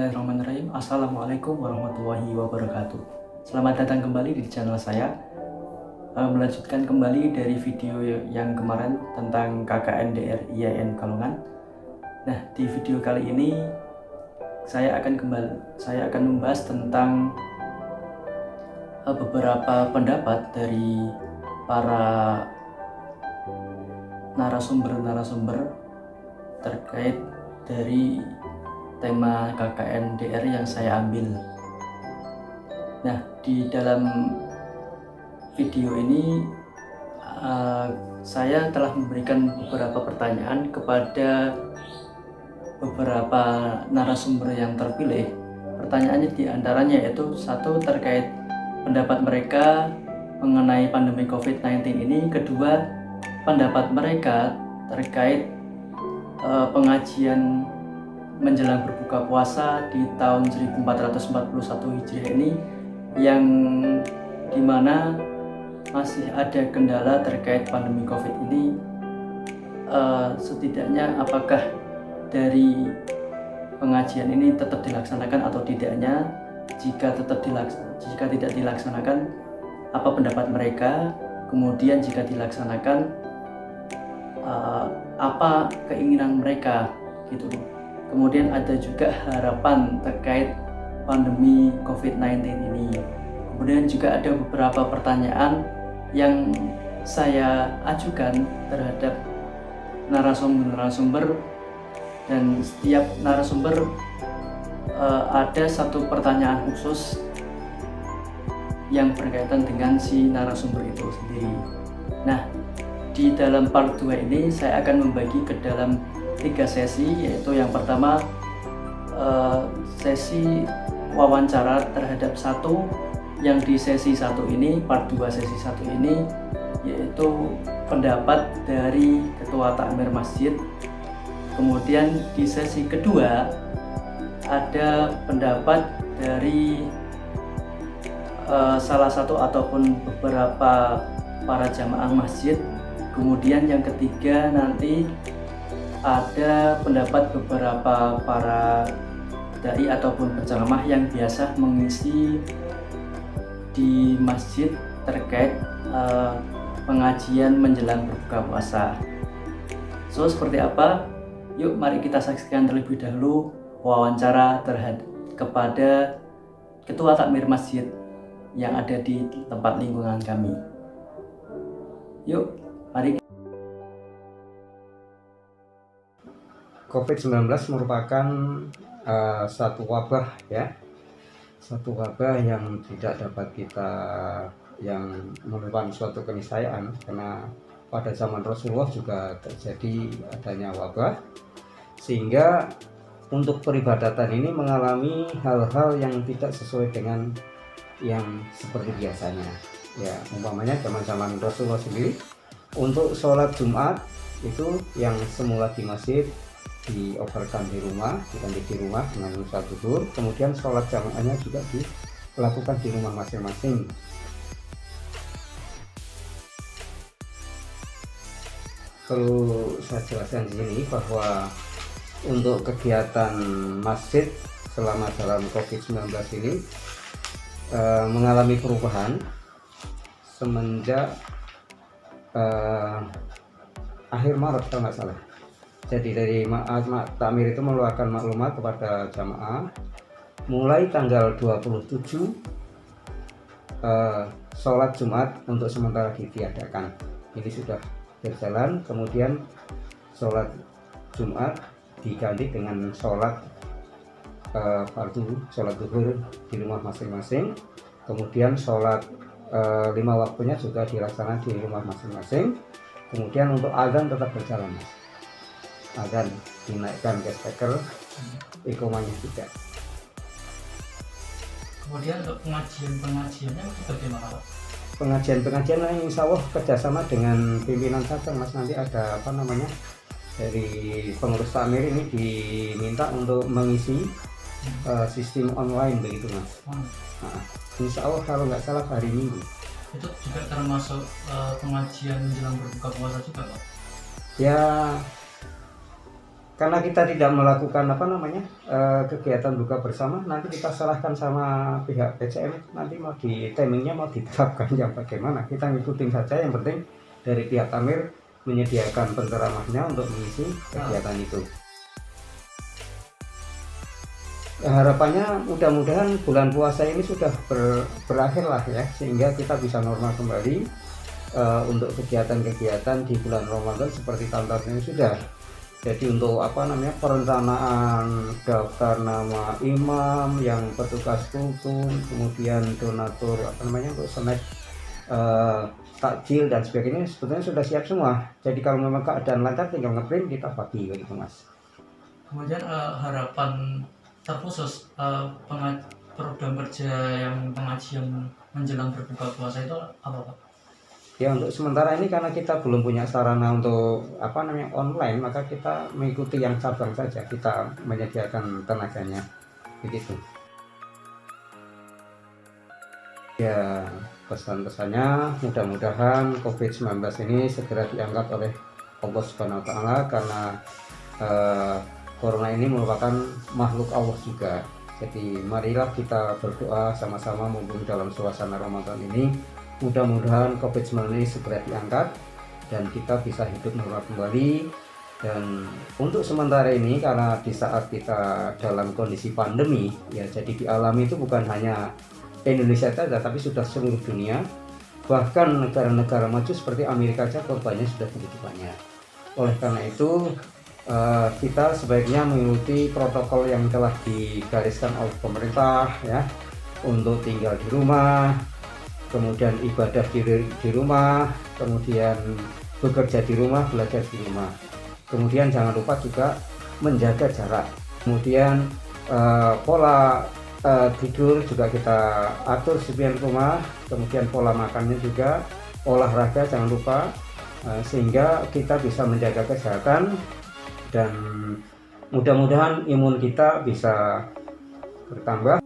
Bismillahirrahmanirrahim. Assalamualaikum warahmatullahi wabarakatuh. Selamat datang kembali di channel saya. Melanjutkan kembali dari video yang kemarin tentang KKN DR IAIN Kalongan. Nah, di video kali ini saya akan membahas tentang beberapa pendapat dari para narasumber terkait dari tema KKN DR yang saya ambil. Nah, di dalam video ini saya telah memberikan beberapa pertanyaan kepada beberapa narasumber yang terpilih. Pertanyaannya diantaranya yaitu satu, terkait pendapat mereka mengenai pandemi COVID-19 ini. Kedua, pendapat mereka terkait pengajian menjelang berbuka puasa di tahun 1441 Hijriah ini, yang dimana masih ada kendala terkait pandemi COVID ini. Setidaknya apakah dari pengajian ini tetap dilaksanakan atau tidaknya? Jika tidak dilaksanakan, apa pendapat mereka? Kemudian jika dilaksanakan, apa keinginan mereka, gitu. Kemudian ada juga harapan terkait pandemi COVID-19 ini. Kemudian juga ada beberapa pertanyaan yang saya ajukan terhadap narasumber, dan setiap narasumber ada satu pertanyaan khusus yang berkaitan dengan si narasumber itu sendiri. Nah, di dalam part 2 ini saya akan membagi ke dalam 3 sesi, yaitu yang pertama sesi wawancara terhadap satu, yang di sesi 1 ini, part 2 sesi 1 ini, yaitu pendapat dari Ketua Takmir Masjid. Kemudian di sesi kedua ada pendapat dari salah satu ataupun beberapa para jamaah masjid. Kemudian yang ketiga nanti ada pendapat beberapa para dai ataupun penceramah yang biasa mengisi di masjid terkait pengajian menjelang berbuka puasa. So, seperti apa? Yuk, mari kita saksikan terlebih dahulu wawancara kepada Ketua Takmir Masjid yang ada di tempat lingkungan kami. Yuk, mari. COVID-19 merupakan satu wabah, ya, satu wabah yang tidak dapat yang merupakan suatu keniscayaan, karena pada zaman Rasulullah juga terjadi adanya wabah, sehingga untuk peribadatan ini mengalami hal-hal yang tidak sesuai dengan yang seperti biasanya, ya. Umpamanya zaman Rasulullah sendiri, untuk sholat Jumat itu yang semula di masjid dioperkan di rumah, diganti di rumah dengan sholat zuhur. Kemudian sholat jamaahnya juga dilakukan di rumah masing-masing. Perlu saya jelaskan di sini bahwa untuk kegiatan masjid selama dalam COVID-19 ini mengalami perubahan semenjak akhir Maret kalau nggak salah. Jadi dari Takmir itu mengeluarkan maklumat kepada jamaah, mulai tanggal 27 sholat Jumat untuk sementara ditiadakan. Ini sudah berjalan. Kemudian sholat Jumat diganti dengan sholat fardu, sholat zuhur di rumah masing-masing. Kemudian sholat 5 waktunya juga dilaksanakan di rumah masing-masing. Kemudian untuk azan tetap berjalan, Mas. Azan dinaikkan ke speaker, iqomahnya juga. Kemudian untuk pengajiannya itu bagaimana, Pak? Pengajian insya Allah kerjasama dengan pimpinan saja, Mas. Nanti ada dari pengurus takmir ini diminta untuk mengisi sistem online begitu, Mas. Nah, insya Allah kalau nggak salah hari Minggu. Itu juga termasuk pengajian menjelang berbuka puasa juga, Pak? Ya, karena kita tidak melakukan kegiatan buka bersama, nanti kita serahkan sama pihak PCM, nanti mau di timingnya mau diterapkan yang bagaimana, kita ngikutin saja. Yang penting dari pihak Tamir menyediakan penceramahnya untuk mengisi kegiatan itu. Harapannya mudah-mudahan bulan puasa ini sudah berakhir lah ya, sehingga kita bisa normal kembali untuk kegiatan-kegiatan di bulan Ramadan seperti tahun-tahun ini sudah. Jadi untuk perencanaan daftar nama imam, yang petugas rukun, kemudian donatur untuk snack, takjil dan sebagainya sebetulnya sudah siap semua. Jadi kalau memang keadaan lancar tinggal ngeprint kita bagi gitu Mas. Kemudian harapan terkhusus program kerja yang pengajian menjelang berbuka puasa itu apa Pak? Ya untuk sementara ini karena kita belum punya sarana untuk online, maka kita mengikuti yang cabang saja, kita menyediakan tenaganya begitu. Ya pesan-pesannya mudah-mudahan COVID-19 ini segera diangkat oleh Allah Subhanahu wa Ta'ala, karena corona ini merupakan makhluk Allah juga. Jadi marilah kita berdoa sama-sama mumpung dalam suasana Ramadan ini. Mudah-mudahan COVID-19 ini segera diangkat dan kita bisa hidup normal kembali. Dan untuk sementara ini, karena di saat kita dalam kondisi pandemi, ya jadi dialami itu bukan hanya Indonesia saja, tapi sudah seluruh dunia. Bahkan negara-negara maju seperti Amerika saja korbannya sudah begitu banyak. Oleh karena itu, kita sebaiknya mengikuti protokol yang telah digariskan oleh pemerintah ya, untuk tinggal di rumah, kemudian ibadah di rumah, kemudian bekerja di rumah, belajar di rumah. Kemudian jangan lupa juga menjaga jarak. Kemudian pola tidur juga kita atur sebian rumah. Kemudian pola makannya juga, olahraga jangan lupa, sehingga kita bisa menjaga kesehatan dan mudah-mudahan imun kita bisa bertambah